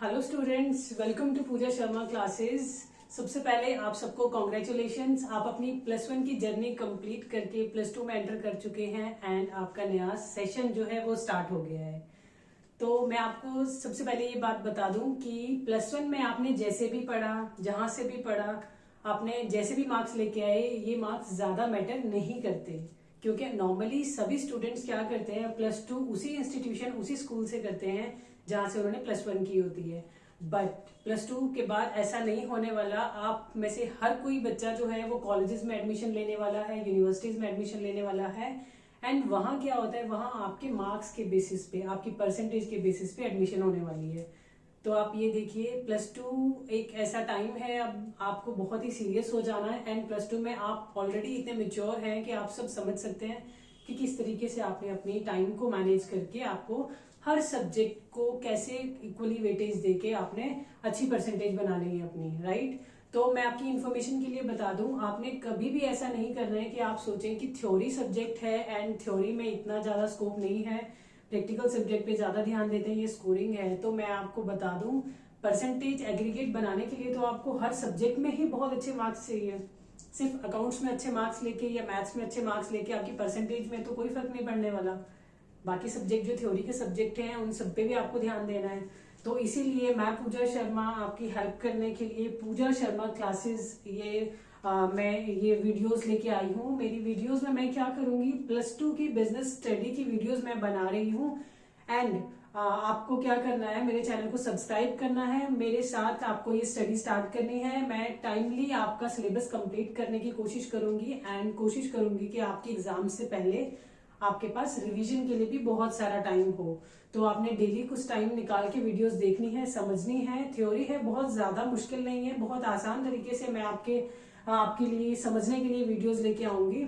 Hello students, welcome to Pooja Sharma classes. सबसे पहले आप सबको कॉन्ग्रेचुलेशंस, आप अपनी +1 की जर्नी कंप्लीट करके +2 में एंटर कर चुके हैं एंड आपका नया सेशन जो है वो स्टार्ट हो गया है। तो मैं आपको सबसे पहले ये बात बता दूं कि +1 में आपने जैसे भी पढ़ा, जहां से भी पढ़ा, आपने जैसे भी मार्क्स लेके आए, ये मार्क्स ज्यादा मैटर नहीं करते, क्योंकि नॉर्मली सभी स्टूडेंट्स क्या करते हैं, +2 उसी इंस्टीट्यूशन उसी स्कूल से करते हैं जहां से उन्होंने +1 की होती है। बट +2 के बाद ऐसा नहीं होने वाला। आप में से हर कोई बच्चा जो है वो कॉलेजेस में एडमिशन लेने वाला है, यूनिवर्सिटीज में एडमिशन लेने वाला है एंड वहां क्या होता है, वहां आपके मार्क्स के बेसिस पे, आपकी परसेंटेज के बेसिस पे एडमिशन होने वाली है। तो आप ये देखिए, +2 एक ऐसा टाइम है, अब आपको बहुत ही सीरियस हो जाना है एंड +2 में आप ऑलरेडी इतने मेच्योर हैं कि आप सब समझ सकते हैं कि किस तरीके से आपने अपनी टाइम को मैनेज करके आपको हर सब्जेक्ट को कैसे इक्वली वेटेज देके आपने अच्छी परसेंटेज बनानी है अपनी, राइट। तो मैं आपकी इन्फॉर्मेशन के लिए बता दूं, आपने कभी भी ऐसा नहीं करना है कि आप सोचें कि थ्योरी सब्जेक्ट है एंड थ्योरी में इतना ज्यादा स्कोप नहीं है, प्रैक्टिकल सब्जेक्ट पे ज्यादा ध्यान देते हैं, ये स्कोरिंग है। तो मैं आपको बता दूं, परसेंटेज एग्रीगेट बनाने के लिए तो आपको हर सब्जेक्ट में ही बहुत अच्छे मार्क्स चाहिए। सिर्फ अकाउंट्स में अच्छे मार्क्स लेके या मैथ्स में अच्छे मार्क्स लेके आपकी परसेंटेज में तो कोई फर्क नहीं पड़ने वाला। बाकी सब्जेक्ट जो थ्योरी के सब्जेक्ट हैं उन सब पे भी आपको ध्यान देना है। तो इसीलिए मैं पूजा शर्मा आपकी हेल्प करने के लिए पूजा शर्मा क्लासेस मैं ये वीडियोस लेके आई हूँ। मेरी वीडियोस में मैं क्या करूंगी, +2 की बिजनेस स्टडी की वीडियोस मैं बना रही हूँ एंड आपको क्या करना है, मेरे चैनल को सब्सक्राइब करना है, मेरे साथ आपको ये स्टडी स्टार्ट करनी है। मैं टाइमली आपका सिलेबस कंप्लीट करने की कोशिश करूंगी एंड कोशिश करूंगी कि आपके एग्जाम से पहले आपके पास रिवीजन के लिए भी बहुत सारा टाइम हो। तो आपने डेली कुछ टाइम निकाल के वीडियोस देखनी है, समझनी है। थ्योरी है, बहुत ज्यादा मुश्किल नहीं है, बहुत आसान तरीके से मैं आपके लिए समझने के लिए वीडियोस लेके आऊंगी,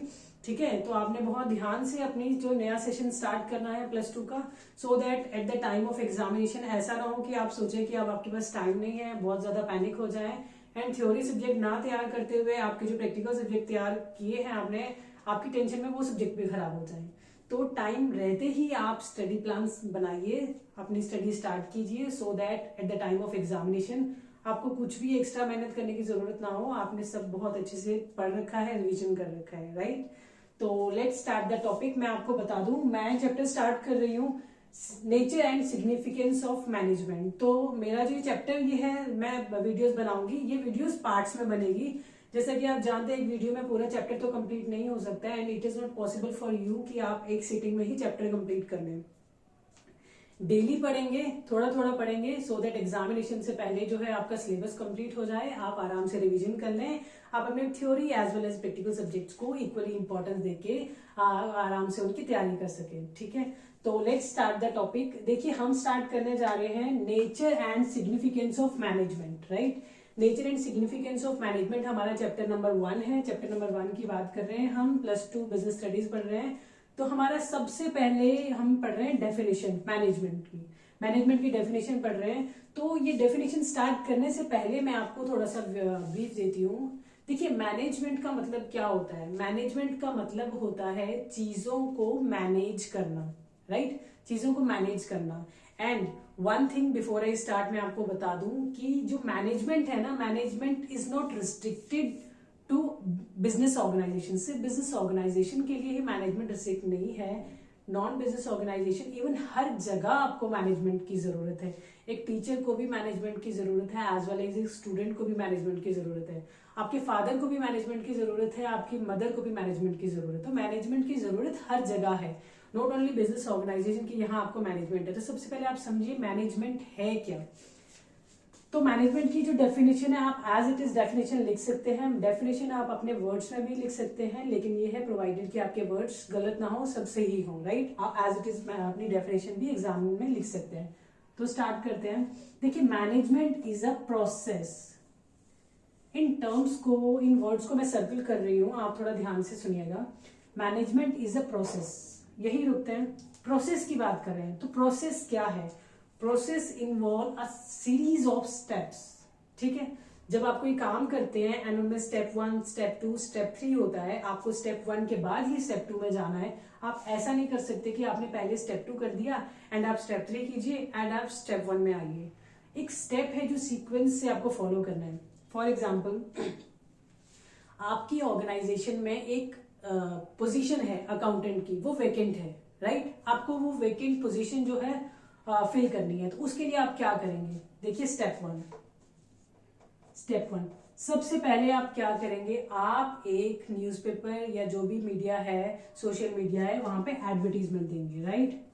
ठीक है। तो आपने बहुत ध्यान से अपनी जो नया सेशन स्टार्ट करना है +2 का, so that at the time of examination ऐसा ना हो कि आप सोचें कि अब आपके पास टाइम नहीं है, बहुत ज्यादा पैनिक हो जाए एंड थ्योरी सब्जेक्ट ना तैयार करते हुए आपके जो प्रैक्टिकल सब्जेक्ट तैयार किए हैं आपने, आपकी टेंशन में वो सब्जेक्ट भी खराब हो जाए। तो टाइम रहते ही आप स्टडी प्लान्स बनाइए, अपनी स्टडी स्टार्ट कीजिए, so that at the time of examination आपको कुछ भी एक्स्ट्रा मेहनत करने की जरूरत ना हो। आपने सब बहुत अच्छे से पढ़ रखा है, रिवीजन कर रखा है, राइट। तो लेट्स स्टार्ट द टॉपिक। मैं आपको बता दूं, मैं चैप्टर स्टार्ट कर रही हूँ nature and significance of management. तो मेरा जो चैप्टर ये है, मैं वीडियोस बनाऊंगी, ये वीडियोस पार्ट्स में बनेगी। जैसा कि आप जानते हैं, एक वीडियो में पूरा चैप्टर तो कंप्लीट नहीं हो सकता and it is not possible for you कि आप एक सिटिंग में ही चैप्टर कंप्लीट कर लें। डेली पढ़ेंगे, थोड़ा थोड़ा पढ़ेंगे, सो दैट एग्जामिनेशन से पहले जो है आपका सिलेबस कंप्लीट हो जाए, आप आराम से रिवीजन कर लें, आप अपने theory as well as practical subjects को इक्वली इंपॉर्टेंस देके आराम से उनकी तैयारी कर सके, ठीक है। तो लेट्स स्टार्ट द टॉपिक। देखिए, हम स्टार्ट करने जा रहे हैं nature and significance of management, right. Nature and significance of management हमारा चैप्टर नंबर 1 है। चैप्टर नंबर 1 की बात कर रहे हैं हम, +2 बिजनेस स्टडीज पढ़ रहे हैं। तो हमारा सबसे पहले हम पढ़ रहे हैं डेफिनेशन मैनेजमेंट की डेफिनेशन पढ़ रहे हैं। तो ये डेफिनेशन स्टार्ट करने से पहले मैं आपको थोड़ा सा ब्रीफ देती हूँ। देखिए, मैनेजमेंट का मतलब क्या होता है। मैनेजमेंट का मतलब होता है चीजों को मैनेज करना, राइट, चीजों को मैनेज करना। And one thing before I start, मैं आपको बता दूं कि जो मैनेजमेंट है ना, management is not restricted to business organization. सिर्फ बिजनेस ऑर्गेनाइजेशन के लिए ही मैनेजमेंट रिस्ट्रिक्ट नहीं है, नॉन बिजनेस ऑर्गेनाइजेशन, इवन हर जगह आपको मैनेजमेंट की जरूरत है। एक टीचर को भी मैनेजमेंट की जरूरत है, एज वेल एज एक स्टूडेंट को भी मैनेजमेंट की जरूरत है, आपके फादर को भी मैनेजमेंट की जरूरत है, आपकी मदर को भी मैनेजमेंट की जरूरत है। मैनेजमेंट की जरूरत हर जगह है, नॉट ओनली बिजनेस ऑर्गेनाइजेशन की यहाँ आपको मैनेजमेंट है। तो सबसे पहले आप समझिए मैनेजमेंट है क्या। तो मैनेजमेंट की जो डेफिनेशन है, आप एज इट इज डेफिनेशन लिख सकते हैं। डेफिनेशन आप अपने वर्ड्स में भी लिख सकते हैं, लेकिन ये है प्रोवाइडेड कि आपके वर्ड्स गलत ना हो, सब सही हो, राइट। आप एज इट इज अपनी डेफिनेशन भी एग्जाम में लिख सकते हैं। तो स्टार्ट करते हैं। देखिए, management is a process. In terms को, इन वर्ड्स को मैं सर्कल कर रही हूं, आप थोड़ा ध्यान से सुनिएगा। मैनेजमेंट इज अ प्रोसेस, यही रुकते हैं। प्रोसेस की बात कर रहे हैं, तो प्रोसेस क्या है। Process involve a series of steps, ठीक है। जब आप कोई काम करते हैं एंड उनमें स्टेप 1, स्टेप 2, स्टेप 3 होता है, आपको स्टेप 1 के बाद ही स्टेप 2 में जाना है। आप ऐसा नहीं कर सकते कि आपने पहले स्टेप 2 कर दिया एंड आप स्टेप 3 कीजिए एंड आप स्टेप 1 में आइए। एक स्टेप है जो सीक्वेंस से आपको फॉलो करना है। फॉर एग्जाम्पल, आपकी ऑर्गेनाइजेशन में एक पोजीशन है अकाउंटेंट की, वो वेकेंट है, राइट? आपको वो वेकेंट पोजीशन जो है फिल करनी है। तो उसके लिए आप क्या करेंगे? देखिए, स्टेप वन, सबसे पहले आप क्या करेंगे? आप एक न्यूज़पेपर या जो भी मीडिया है, सोशल मीडिया है, वहां पे एडवर्टीजमेंट देंगे, राइट?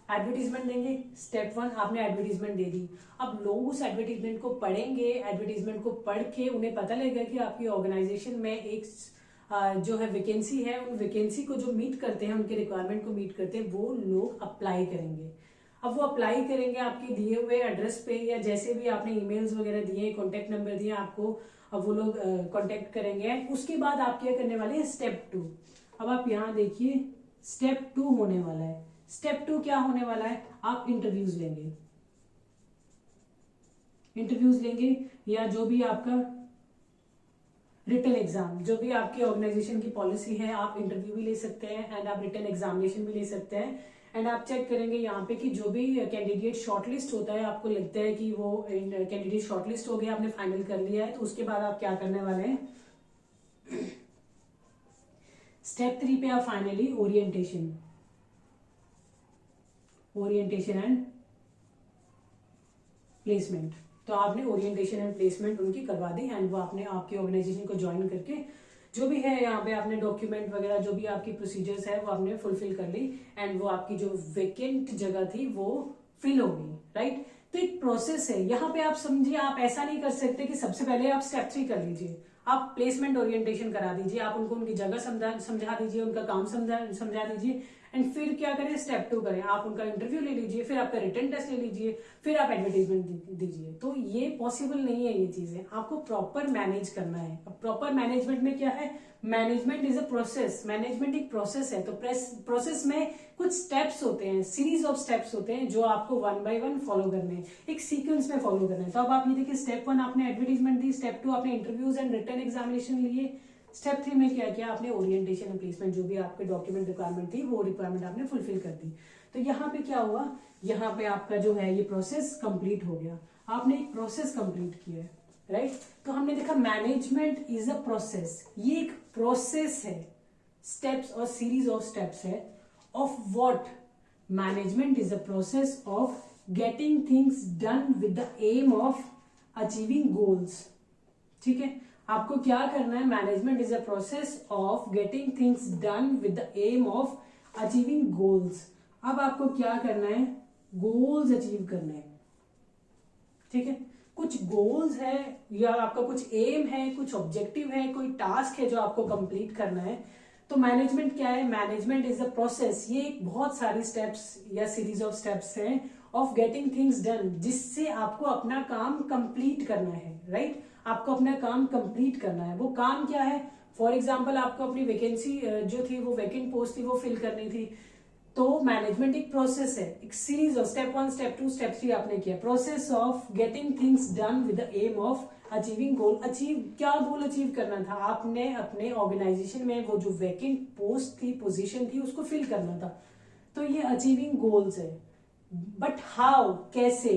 एडवर्टीजमेंट देंगे। स्टेप वन, आपने एडवर्टीजमेंट दे दी। अब लोग उस एडवर्टीजमेंट को पढ़ेंगे, एडवर्टीजमेंट को पढ़ के उन्हें पता लगेगा कि आपकी ऑर्गेनाइजेशन में एक जो है वैकेंसी है, उन वैकेंसी को जो मीट करते हैं, उनके रिक्वायरमेंट को मीट करते हैं, वो लोग अप्लाई करेंगे। अब वो अप्लाई करेंगे आपके दिए हुए एड्रेस पे, या जैसे भी आपने ईमेल्स वगैरह दिए, कॉन्टेक्ट नंबर दिए आपको, अब वो लोग कॉन्टेक्ट करेंगे। उसके बाद आप क्या करने वाले हैं? Step two. अब आप यहाँ देखिए, स्टेप टू होने वाला है। स्टेप टू क्या होने वाला है? आप इंटरव्यूज लेंगे, या जो भी आपका रिटन एग्जाम, जो भी आपकी ऑर्गेनाइजेशन की पॉलिसी है, आप इंटरव्यू भी ले सकते हैं एंड आप रिटन एग्जामिनेशन भी ले सकते हैं। एंड आप चेक करेंगे यहाँ पे कि जो भी कैंडिडेट शॉर्टलिस्ट होता है, आपको लगता है कि वो कैंडिडेट शॉर्टलिस्ट हो गया, आपने फाइनल कर लिया है, तो उसके बाद आप क्या करने वाले हैं? स्टेप 3 पे आप फाइनली ओरिएंटेशन एंड प्लेसमेंट, तो आपने ओरिएंटेशन एंड प्लेसमेंट उनकी करवा दी एंड वो आपने आपकी ऑर्गेनाइजेशन को ज्वाइन करके जो भी है यहाँ पे आपने डॉक्यूमेंट वगैरह, जो भी आपकी प्रोसीजर्स है, वो आपने फुलफिल कर ली एंड वो आपकी जो वेकेंट जगह थी वो फिल हो गई, राइट? तो एक प्रोसेस है यहाँ पे। आप समझिए, आप ऐसा नहीं कर सकते कि सबसे पहले आप स्टेप 3 कर लीजिए, आप प्लेसमेंट ओरिएंटेशन करा दीजिए, आप उनको उनकी जगह समझा दीजिए, उनका काम समझा दीजिए एंड फिर क्या करें? स्टेप 2 करें, आप उनका इंटरव्यू ले लीजिए, फिर आपका रिटन टेस्ट ले लीजिए, फिर आप एडवर्टीजमेंट दीजिए। तो ये पॉसिबल नहीं है, ये चीजें आपको प्रॉपर मैनेज करना है। अब प्रॉपर मैनेजमेंट में क्या है? Management is a process, management एक प्रोसेस है। तो प्रोसेस में कुछ स्टेप्स होते हैं, सीरीज ऑफ स्टेप्स होते हैं जो आपको 1 बाय 1 फॉलो करने हैं, एक सीक्वेंस में फॉलो करना है। तो अब आप ये देखिए, स्टेप 1 आपने एडवर्टीजमेंट दी, स्टेप 2 आपने इंटरव्यूज एंड रिटन एग्जामिनेशन लिए, स्टेप 3 में क्या किया? आपने ओरिएंटेशन एंड प्लेसमेंट, जो भी आपके डॉक्यूमेंट रिक्वायरमेंट थी, वो रिक्वायरमेंट आपने फुलफिल कर दी। तो यहाँ पे क्या हुआ? यहाँ पे आपका जो है ये प्रोसेस कंप्लीट हो गया, आपने एक प्रोसेस कंप्लीट किया है, राइट? तो हमने देखा मैनेजमेंट इज अ प्रोसेस, ये एक प्रोसेस है, स्टेप्स और सीरीज ऑफ स्टेप्स है। Of what? Management is a process of getting things done with the aim of achieving goals. ठीक है, आपको क्या करना है? Management is a process of getting things done with the aim of achieving goals. अब आपको क्या करना है? गोल्स अचीव करने हैं, ठीक है? कुछ गोल्स है या आपका कुछ एम है, कुछ ऑब्जेक्टिव है, कोई टास्क है जो आपको कंप्लीट करना है। तो मैनेजमेंट क्या है? मैनेजमेंट इज अ प्रोसेस, ये एक बहुत सारी स्टेप्स या सीरीज ऑफ स्टेप्स हैं ऑफ गेटिंग थिंग्स डन, जिससे आपको अपना काम कंप्लीट करना है, राइट? आपको अपना काम कंप्लीट करना है। वो काम क्या है? फॉर एग्जाम्पल, आपको अपनी वैकेंसी जो थी, वो वैकेंट पोस्ट थी, वो फिल करनी थी। तो मैनेजमेंट एक प्रोसेस है, एक series of step 1, step 2, step 3 आपने किया, process of getting things done with the aim of achieving goal. क्या गोल अचीव करना था? आपने अपने ऑर्गेनाइजेशन में वो जो वैकेंट पोस्ट थी, पोजीशन थी, उसको फिल करना था। तो ये अचीविंग गोल्स है। But how? कैसे?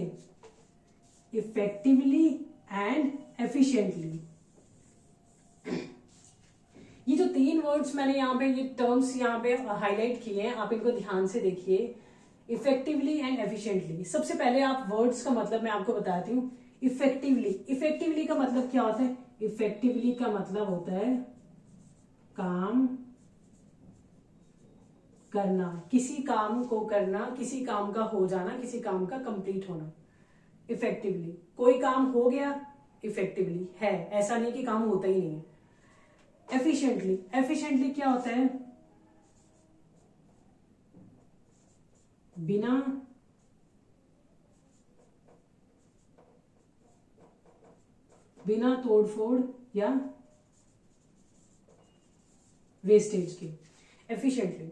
Effectively and efficiently. ये जो 3 वर्ड्स मैंने यहाँ पे, ये टर्म्स यहाँ पे हाईलाइट किए हैं, आप इनको ध्यान से देखिए। Effectively and efficiently. सबसे पहले आप वर्ड्स का मतलब मैं आपको बताती हूँ। इफेक्टिवली का मतलब क्या होता है? इफेक्टिवली का मतलब होता है काम करना, किसी काम को करना, किसी काम का हो जाना, किसी काम का कंप्लीट होना। इफेक्टिवली कोई काम हो गया, इफेक्टिवली है, ऐसा नहीं कि काम होता ही नहीं है। एफिशिएंटली क्या होता है? बिना तोड़फोड़ या वेस्टेज के, एफिशिएंटली।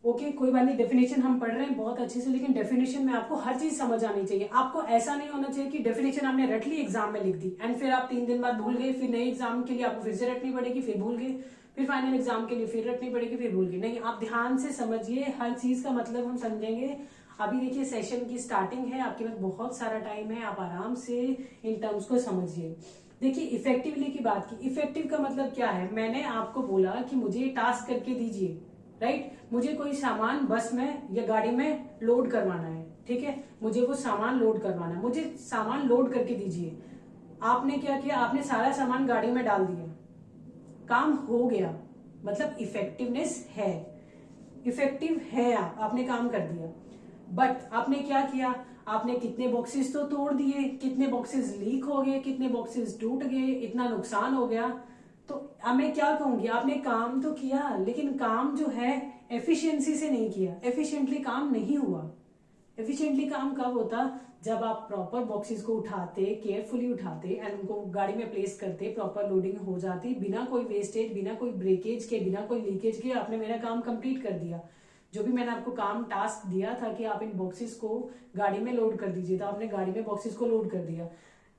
ओके, कोई बात नहीं, डेफिनेशन हम पढ़ रहे हैं बहुत अच्छे से, लेकिन डेफिनेशन में आपको हर चीज समझ आनी चाहिए। आपको ऐसा नहीं होना चाहिए कि डेफिनेशन आपने रट ली, एग्जाम में लिख दी एंड फिर आप 3 दिन बाद भूल गए, फिर नए एग्जाम के लिए आपको फिर से रटनी पड़ेगी, फिर भूल गए, फिर फाइनल एग्जाम के लिए फिर रटनी पड़ेगी, फिर भूल गए। नहीं, आप ध्यान से समझिए, हर चीज का मतलब हम समझेंगे। अभी देखिए सेशन की स्टार्टिंग है, आपके पास बहुत सारा टाइम है, आप आराम से इन टर्म्स को समझिए। देखिए इफेक्टिवली की बात की, इफेक्टिव का मतलब क्या है, मैंने आपको बोला कि मुझे टास्क करके दीजिए, राइट। मुझे कोई सामान बस में या गाड़ी में लोड करवाना है, ठीक है, मुझे वो सामान लोड करवाना है, मुझे सामान लोड करके दीजिए। आपने क्या किया, आपने सारा सामान गाड़ी में डाल दिया, काम हो गया, मतलब इफेक्टिवनेस है, इफेक्टिव है, आपने काम कर दिया। बट आपने क्या किया, आपने कितने बॉक्सेस तो तोड़ दिए, कितने बॉक्सेस लीक हो गए, कितने बॉक्सेस टूट गए, इतना नुकसान हो गया। तो अब मैं क्या कहूंगी, आपने काम तो किया लेकिन काम जो है एफिशिएंसी से नहीं किया, एफिशिएंटली काम नहीं हुआ। एफिशिएंटली काम कब होता, जब आप प्रॉपर बॉक्सेस को उठाते, केयरफुली उठाते एंड उनको गाड़ी में प्लेस करते, प्रॉपर लोडिंग हो जाती, बिना कोई वेस्टेज, बिना कोई ब्रेकेज के, बिना कोई लीकेज के आपने मेरा काम कंप्लीट कर दिया। जो भी मैंने आपको काम टास्क दिया था कि आप इन बॉक्सेस को गाड़ी में लोड कर दीजिए, तो आपने गाड़ी में बॉक्सेस को लोड कर दिया।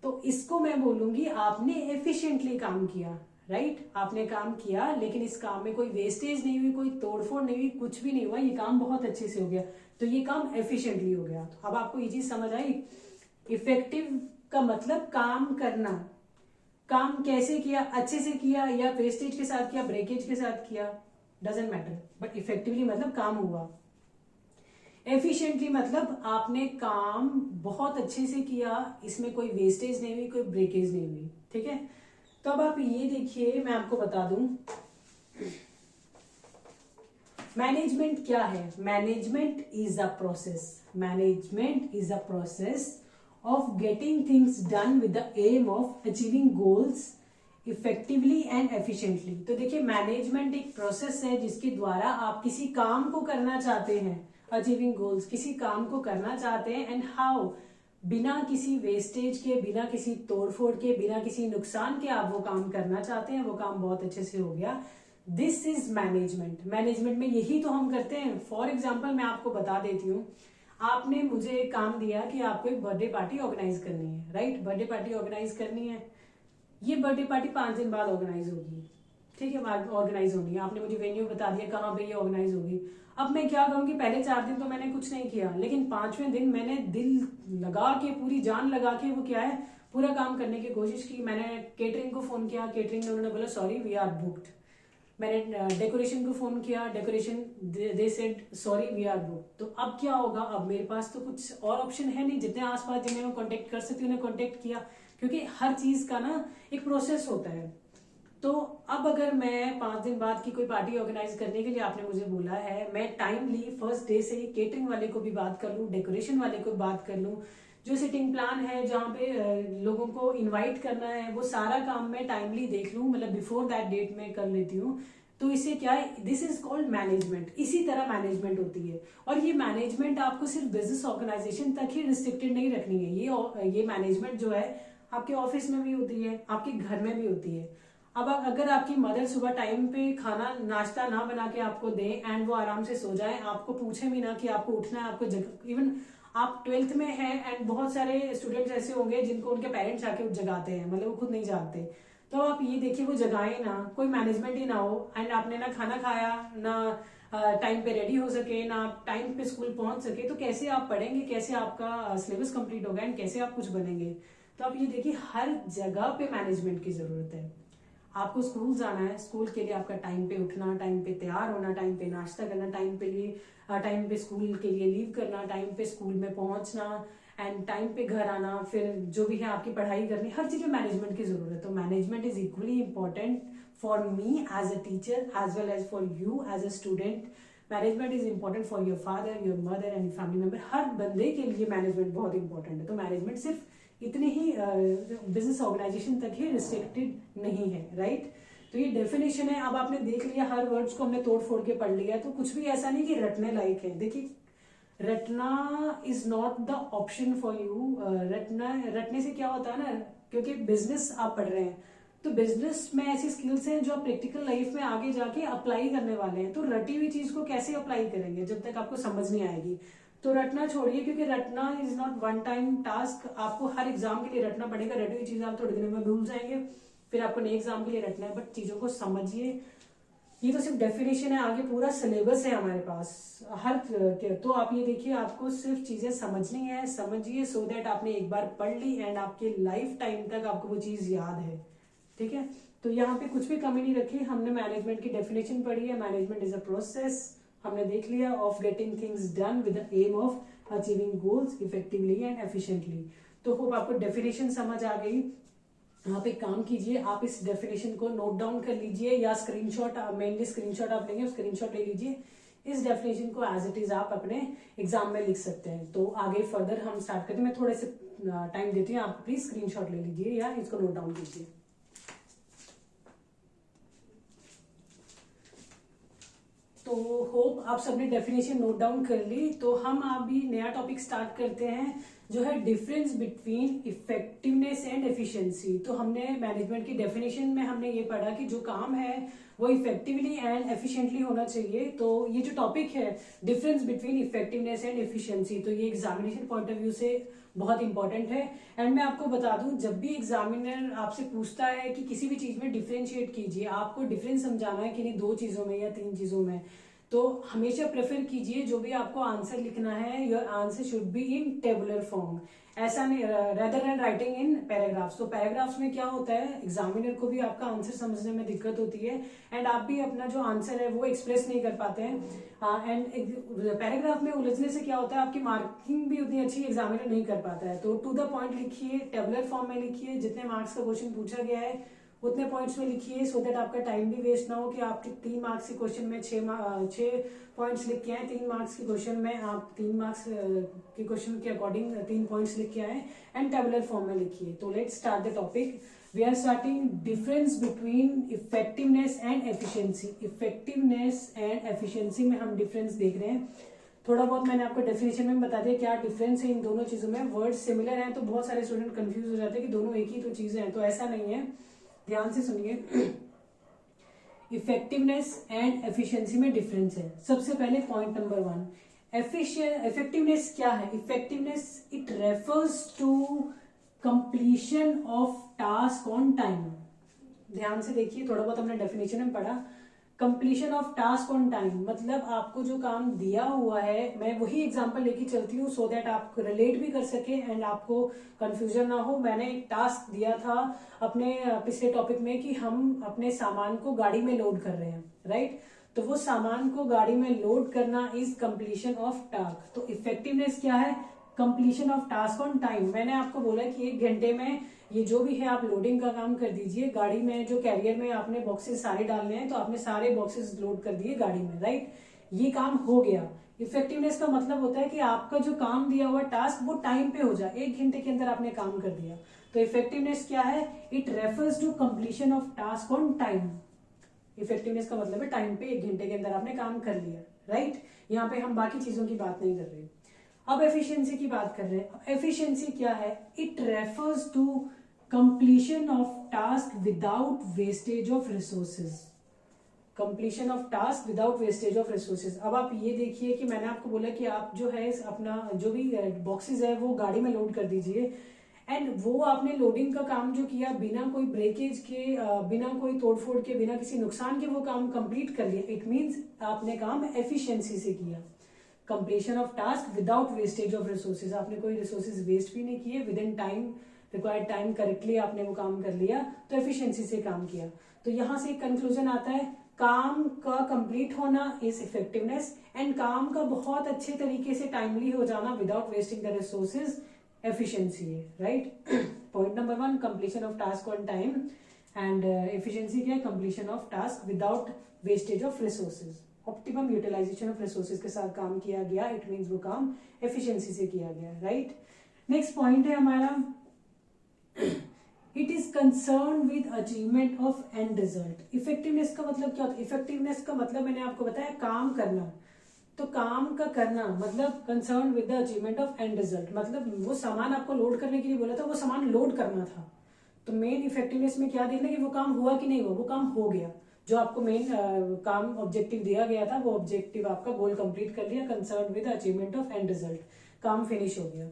तो इसको मैं बोलूंगी आपने एफिशिएंटली काम किया, राइट। आपने काम किया लेकिन इस काम में कोई वेस्टेज नहीं हुई, कोई तोड़फोड़ नहीं हुई, कुछ भी नहीं हुआ, ये काम बहुत अच्छे से हो गया, तो ये काम एफिशिएंटली हो गया। तो अब आपको ये चीज समझ आई, इफेक्टिव का मतलब काम करना, काम कैसे किया, अच्छे से किया या वेस्टेज के साथ किया, ब्रेकेज के साथ किया, डजेंट मैटर, बट इफेक्टिवली मतलब काम हुआ। एफिशिएंटली मतलब आपने काम बहुत अच्छे से किया, इसमें कोई वेस्टेज नहीं हुई, कोई ब्रेकेज नहीं हुई, ठीक है। तो अब आप ये देखिए, मैं आपको बता दूं मैनेजमेंट क्या है। Management is a process, management is a process of getting things done with the aim of achieving goals effectively and efficiently. तो देखिए मैनेजमेंट एक प्रोसेस है जिसके द्वारा आप किसी काम को करना चाहते हैं, अचीविंग गोल्स, किसी काम को करना चाहते हैं, एंड हाउ, बिना किसी वेस्टेज के, बिना किसी तोड़फोड़ के, बिना किसी नुकसान के आप वो काम करना चाहते हैं, वो काम बहुत अच्छे से हो गया। This is management. मैनेजमेंट में यही तो हम करते हैं। फॉर एग्जाम्पल मैं आपको बता देती हूँ, आपने मुझे एक काम दिया कि आपको एक बर्थडे पार्टी ऑर्गेनाइज करनी है, राइट। बर्थडे पार्टी ऑर्गेनाइज करनी है, ये बर्थडे पार्टी 5 दिन बाद ऑर्गेनाइज होगी, ठीक है, ऑर्गेनाइज होनी है। आपने मुझे वेन्यू बता दिया कहाँ पे ये ऑर्गेनाइज होगी। अब मैं क्या करूंगी, पहले 4 दिन तो मैंने कुछ नहीं किया, लेकिन 5वें दिन मैंने दिल लगा के, पूरी जान लगा के वो क्या है, पूरा काम करने की कोशिश की। मैंने केटरिंग को फोन किया, केटरिंग ने उन्होंने बोला सॉरी वी आर बुक्ड। मैंने डेकोरेशन को फोन किया, decoration they said sorry we are booked. तो अब क्या होगा, अब मेरे पास तो कुछ और ऑप्शन है नहीं, जितने आसपास जिन्हें मैं कॉन्टेक्ट कर सकती हूँ उन्हें कॉन्टेक्ट किया, क्योंकि हर चीज का ना एक प्रोसेस होता है। तो अब अगर मैं 5 दिन बाद की कोई पार्टी ऑर्गेनाइज करने के लिए आपने मुझे बोला है, मैं टाइमली फर्स्ट डे से ही केटरिंग वाले को भी बात कर लूँ, डेकोरेशन वाले को बात कर लूँ, जो सिटिंग प्लान है, जहाँ पे लोगों को इनवाइट करना है, वो सारा काम मैं टाइमली देख लूँ, मतलब बिफोर दैट डेट में कर लेती हूँ। तो इससे क्या है, दिस इज कॉल्ड मैनेजमेंट। इसी तरह मैनेजमेंट होती है। और ये मैनेजमेंट आपको सिर्फ बिजनेस ऑर्गेनाइजेशन तक ही रिस्ट्रिक्टेड नहीं रखनी है, ये मैनेजमेंट जो है आपके ऑफिस में भी होती है, आपके घर में भी होती है। अब अगर आपकी मदर सुबह टाइम पे खाना नाश्ता ना बना के आपको दे एंड वो आराम से सो जाए, आपको पूछे भी ना कि आपको उठना है, आपको इवन आप 12th में है एंड बहुत सारे स्टूडेंट्स ऐसे होंगे जिनको उनके पेरेंट्स आके जगाते हैं, मतलब वो खुद नहीं जागते। तो आप ये देखिए, वो जगाए ना, कोई मैनेजमेंट ही ना हो एंड आपने ना खाना खाया, ना टाइम पे रेडी हो सके, ना टाइम पे स्कूल पहुंच सके, तो कैसे आप पढ़ेंगे, कैसे आपका सिलेबस कंप्लीट होगा एंड कैसे आप कुछ बनेंगे। तो आप ये देखिए, हर जगह पे मैनेजमेंट की जरूरत है। आपको स्कूल जाना है, स्कूल के लिए आपका टाइम पे उठना, टाइम पे तैयार होना, टाइम पे नाश्ता करना, टाइम पे स्कूल के लिए लीव करना, टाइम पे स्कूल में पहुंचना एंड टाइम पे घर आना, फिर जो भी है आपकी पढ़ाई करनी, हर चीज में मैनेजमेंट की जरूरत है। तो management is equally important for me as a teacher as well as for you as a student. Management is important for your father, your mother and family member. हर बंदे के लिए मैनेजमेंट बहुत इंपॉर्टेंट है। तो मैनेजमेंट सिर्फ इतने ही business organisation तक ही रिस्ट्रिक्टेड नहीं है, राइट। तो ये डेफिनेशन है। अब आपने देख लिया, हर वर्ड्स को हमने तोड़ फोड़ के पढ़ लिया, तो कुछ भी ऐसा नहीं कि रटने लायक है। देखिए, रटना is not the option for you. रटने से क्या होता है ना, क्योंकि बिजनेस आप पढ़ रहे हैं, तो बिजनेस में ऐसी स्किल्स हैं जो आप प्रैक्टिकल लाइफ में आगे जाके अप्लाई करने वाले हैं। तो रटी हुई चीज को कैसे अप्लाई करेंगे जब तक आपको समझ नहीं आएगी। तो रटना छोड़िए, क्योंकि रटना is not one time task. आपको हर एग्जाम के लिए रटना पड़ेगा। रटी हुई चीज आप थोड़े दिनों में भूल जाएंगे, फिर आपको नए एग्जाम के लिए रटना है। बट चीजों को समझिए, ये तो सिर्फ डेफिनेशन है, आगे पूरा सिलेबस है हमारे पास हर तो आप ये देखिए, आपको सिर्फ चीजें समझनी है, समझिए सो दैट आपने एक बार पढ़ ली एंड आपके लाइफ टाइम तक आपको वो चीज याद है, ठीक है। तो यहाँ पे कुछ भी कमी नहीं रखी, हमने मैनेजमेंट की डेफिनेशन पढ़ी है, मैनेजमेंट इज अ प्रोसेस, हमने देख लिया, of getting things done with the aim of achieving goals effectively and efficiently. तो होप आपको डेफिनेशन समझ आ गई। आप एक काम कीजिए, आप इस डेफिनेशन को नोट डाउन कर लीजिए या स्क्रीनशॉट, मेनली स्क्रीनशॉट आप लेंगे, स्क्रीनशॉट ले लीजिए। इस डेफिनेशन को एज इट इज आप अपने एग्जाम में लिख सकते हैं। तो आगे फर्दर हम स्टार्ट करते हैं, मैं थोड़े से टाइम देती हूँ, आप प्लीज स्क्रीनशॉट ले लीजिए या इसको नोट डाउन कीजिए। तो होप आप सबने डेफिनेशन नोट डाउन कर ली। तो हम अभी नया टॉपिक स्टार्ट करते हैं जो है difference between effectiveness and efficiency. तो हमने मैनेजमेंट की डेफिनेशन में हमने ये पढ़ा कि जो काम है वो इफेक्टिवली एंड एफिशिएंटली होना चाहिए। तो ये जो टॉपिक है difference between effectiveness and efficiency, तो ये एग्जामिनेशन पॉइंट ऑफ व्यू से बहुत इंपॉर्टेंट है। एंड मैं आपको बता दूं, जब भी एग्जामिनर आपसे पूछता है कि किसी भी चीज में डिफरेंशिएट कीजिए, आपको डिफरेंस समझाना है कि नहीं 2 चीजों में या 3 चीजों में, तो हमेशा प्रेफर कीजिए जो भी आपको आंसर लिखना है, your answer should be in tabular form, ऐसा नहीं rather than writing in paragraphs. तो पैराग्राफ्स में क्या होता है, एग्जामिनर को भी आपका आंसर समझने में दिक्कत होती है एंड आप भी अपना जो आंसर है वो एक्सप्रेस नहीं कर पाते हैं। एंड पैराग्राफ में उलझने से क्या होता है, आपकी मार्किंग भी उतनी अच्छी एग्जामिनर नहीं कर पाता है। तो टू द पॉइंट लिखिए, टेबुलर फॉर्म में लिखिए, जितने मार्क्स का क्वेश्चन पूछा गया है उतने पॉइंट्स में लिखिए, सो दैट आपका टाइम भी वेस्ट ना हो कि आपके 3 मार्क्स के क्वेश्चन में 6 पॉइंट्स लिख के आए, 3 मार्क्स के क्वेश्चन में आप 3 मार्क्स के क्वेश्चन के अकॉर्डिंग 3 पॉइंट्स लिख के आए एंड टेबुलर फॉर्म में लिखिए। तो let's start the topic. We are starting difference between effectiveness and efficiency. Effectiveness and efficiency में हम डिफरेंस देख रहे हैं। थोड़ा बहुत मैंने आपको डेफिनेशन में बता दिया क्या डिफरेंस है इन दोनों चीजों में। वर्ड सिमिलर हैं तो बहुत सारे स्टूडेंट कंफ्यूज हो जाते हैं कि दोनों एक ही तो चीजें हैं, तो ऐसा नहीं है, ध्यान से सुनिए। इफेक्टिवनेस एंड एफिशिएंसी में डिफरेंस है। सबसे पहले पॉइंट नंबर 1, इफेक्टिवनेस क्या है। Effectiveness it refers to completion of task on time. ध्यान से देखिए, थोड़ा बहुत हमने डेफिनेशन में पढ़ा। Completion of task on time मतलब आपको जो काम दिया हुआ है, मैं वही एग्जांपल लेके चलती हूँ सो दैट आप रिलेट भी कर सके एंड आपको कंफ्यूजन ना हो। मैंने एक टास्क दिया था अपने पिछले टॉपिक में कि हम अपने सामान को गाड़ी में लोड कर रहे हैं, राइट। तो वो सामान को गाड़ी में लोड करना इज कंप्लीशन ऑफ टास्क। तो इफेक्टिवनेस क्या है, completion of task on time. मैंने आपको बोला कि 1 घंटे में ये जो भी है आप लोडिंग का काम कर दीजिए। गाड़ी में जो कैरियर में आपने बॉक्सेस सारे डालने हैं, तो आपने सारे बॉक्सेस लोड कर दिए गाड़ी में, राइट। ये काम हो गया। इफेक्टिवनेस का मतलब होता है कि आपका जो काम दिया हुआ टास्क वो टाइम पे हो जाए, 1 घंटे के अंदर आपने काम कर दिया। तो इफेक्टिवनेस क्या है, it refers to completion of task on time. Effectiveness का मतलब है टाइम पे 1 घंटे के अंदर आपने काम कर लिया, राइट। यहाँ पे हम बाकी चीजों की बात नहीं कर रहे। अब एफिशिएंसी की बात कर रहे हैं। एफिशिएंसी क्या है, it refers to completion of task without wastage of resources. Completion of task without wastage of resources. अब आप ये देखिए कि मैंने आपको बोला कि आप जो है अपना जो भी बॉक्सेस है वो गाड़ी में लोड कर दीजिए एंड वो आपने लोडिंग का काम जो किया बिना कोई ब्रेकेज के, बिना कोई तोड़फोड़ के, बिना किसी नुकसान के वो काम कंप्लीट कर लिया। इट मीन्स आपने काम एफिशिएंसी से किया। Completion of task without wastage of resources, आपने कोई रिसोर्सेज वेस्ट भी नहीं किए, with in time required time correctly आपने वो काम कर लिया, तो एफिशिएंसी से काम किया। तो यहां से एक कंक्लूजन आता है, काम का कंप्लीट होना इज इफेक्टिवनेस एंड काम का बहुत अच्छे तरीके से टाइमली हो जाना without wasting the resources efficiency है, right. Point number 1, completion of task on time and efficiency क्या है, completion of task without wastage of resources. Optimum utilisation of resources के साथ काम किया गया, इट मीन्स वो काम एफिशिएंसी से किया गया, राइट। नेक्स्ट पॉइंट है हमारा, it is concern with achievement of end result. Effectiveness का मतलब क्या होता है, इफेक्टिवनेस का मतलब मैंने आपको बताया काम करना। तो काम का करना मतलब concern with the achievement of end result, मतलब वो सामान आपको लोड करने के लिए बोला था, वो सामान लोड करना था। तो मेन इफेक्टिवनेस में क्या देखना कि वो काम हुआ कि नहीं हुआ, वो काम हो गया। जो आपको मेन काम ऑब्जेक्टिव दिया गया था वो ऑब्जेक्टिव आपका गोल कंप्लीट कर लिया। Concern with achievement of end result, काम फिनिश हो गया।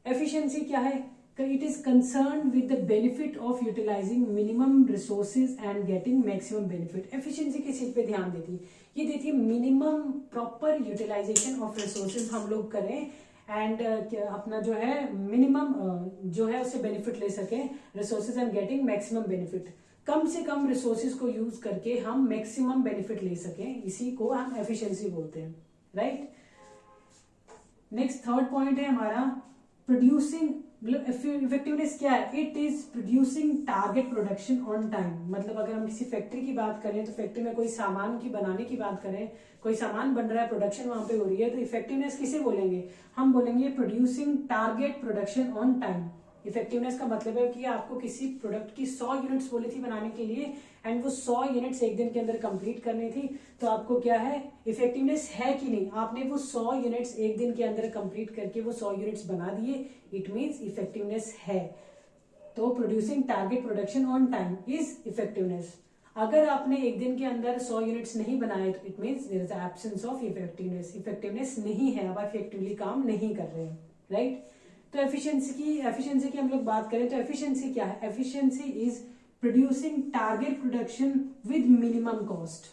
एफिशिएंसी क्या है, it is concern with the benefit of utilizing minimum resources and getting maximum benefit. Efficiency किस चीज पे ध्यान देती है? ये देती है minimum proper utilization of resources हम लोग करें एंड अपना जो है मिनिमम जो है उससे बेनिफिट ले सके, resources and getting maximum benefit. कम से कम रिसोर्सेज को यूज करके हम मैक्सिमम बेनिफिट ले सकें, इसी को हम एफिशिएंसी बोलते हैं, राइट। नेक्स्ट थर्ड पॉइंट है हमारा प्रोड्यूसिंग, मतलब इफेक्टिवनेस क्या है? It is producing target production on time. मतलब अगर हम किसी फैक्ट्री की बात करें तो फैक्ट्री में कोई सामान की बनाने की बात करें, कोई सामान बन रहा है, प्रोडक्शन वहां पे हो रही है, तो इफेक्टिवनेस किसे बोलेंगे? हम बोलेंगे producing target production on time. Effectiveness का मतलब है कि आपको किसी प्रोडक्ट की 100 यूनिट्स बोली थी बनाने के लिए एंड वो 100 यूनिट्स एक दिन के अंदर कंप्लीट करनी थी, तो आपको क्या है, इफेक्टिवनेस है कि नहीं? आपने वो 100 यूनिट्स एक दिन के अंदर कंप्लीट करके वो 100 यूनिट्स बना दिए, इट मींस इफेक्टिवनेस है। तो producing target production on time is effectiveness. अगर आपने एक दिन के अंदर 100 यूनिट्स नहीं बनाए तो it means there is absence of effectiveness. Effectiveness नहीं है, आप इफेक्टिवली काम नहीं कर रहे हैं, राइट। तो एफिशिएंसी की हम लोग बात करें तो एफिशिएंसी क्या है? Efficiency is producing target production with minimum cost.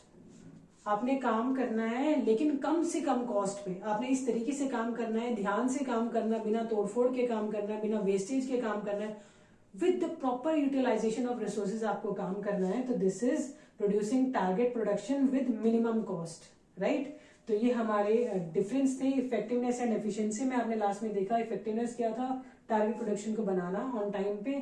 आपने काम करना है लेकिन कम से कम कॉस्ट पे, आपने इस तरीके से काम करना है, ध्यान से काम करना, बिना तोड़फोड़ के काम करना है, बिना वेस्टेज के काम करना है, with the proper utilization of resources आपको काम करना है। तो this is producing target production with minimum cost, right. तो ये हमारे डिफरेंस थे इफेक्टिवनेस एंड एफिशिएंसी में। आपने लास्ट में देखा इफेक्टिवनेस क्या था? टारगेट प्रोडक्शन को बनाना ऑन टाइम पे।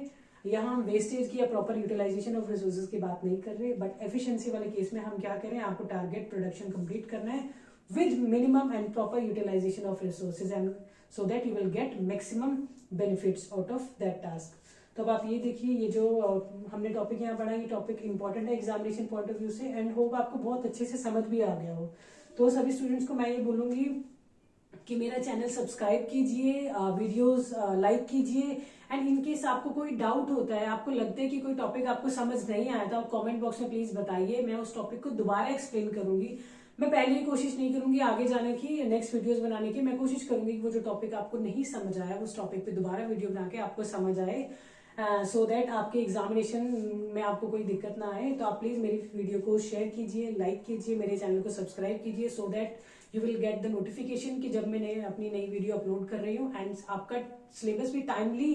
यहाँ हम वेस्टेज की या प्रॉपर यूटिलाइजेशन ऑफ रिसोर्सेज की बात नहीं कर रहे, बट एफिशिएंसी वाले केस में हम क्या करें? आपको टारगेट प्रोडक्शन कंप्लीट करना है with minimum and proper utilization of resources and so that you will get maximum benefits out of that task. तो अब आप ये देखिए, ये जो हमने टॉपिक यहाँ पढ़ा, ये टॉपिक इंपॉर्टेंट है एग्जामिनेशन पॉइंट ऑफ व्यू से एंड होप आपको बहुत अच्छे से समझ भी आ गया हो। तो सभी स्टूडेंट्स को मैं ये बोलूंगी कि मेरा चैनल सब्सक्राइब कीजिए, वीडियोस लाइक कीजिए एंड इनकेस आपको कोई डाउट होता है, आपको लगता है कि कोई टॉपिक आपको समझ नहीं आया, तो आप कमेंट बॉक्स में प्लीज बताइए, मैं उस टॉपिक को दोबारा एक्सप्लेन करूंगी। मैं पहले ही कोशिश नहीं करूंगी आगे जाने की, नेक्स्ट वीडियोस बनाने की। मैं कोशिश करूंगी कि वो जो टॉपिक आपको नहीं समझ आया उस टॉपिक पे दोबारा वीडियो बना के आपको समझ आए, सो दैट आपके एग्जामिनेशन में आपको कोई दिक्कत ना आए। तो आप प्लीज मेरी वीडियो को शेयर कीजिए, लाइक कीजिए, मेरे चैनल को सब्सक्राइब कीजिए, सो that you will get the notification कि जब मैं अपनी नई वीडियो अपलोड कर रही हूँ एंड आपका सिलेबस भी टाइमली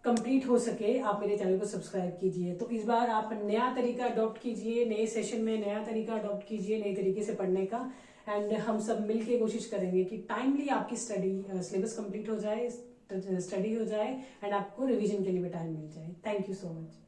कंप्लीट हो सके। आप मेरे चैनल को सब्सक्राइब कीजिए। तो इस बार आप नया तरीका अडॉप्ट कीजिए, नए सेशन में नया तरीका अडॉप्ट कीजिए, नए तरीके से पढ़ने का एंड हम सब मिलके कोशिश करेंगे कि टाइमली आपकी स्टडी सिलेबस कंप्लीट हो जाए, स्टडी हो जाए एंड आपको रिवीजन के लिए भी टाइम मिल जाए। Thank you so much.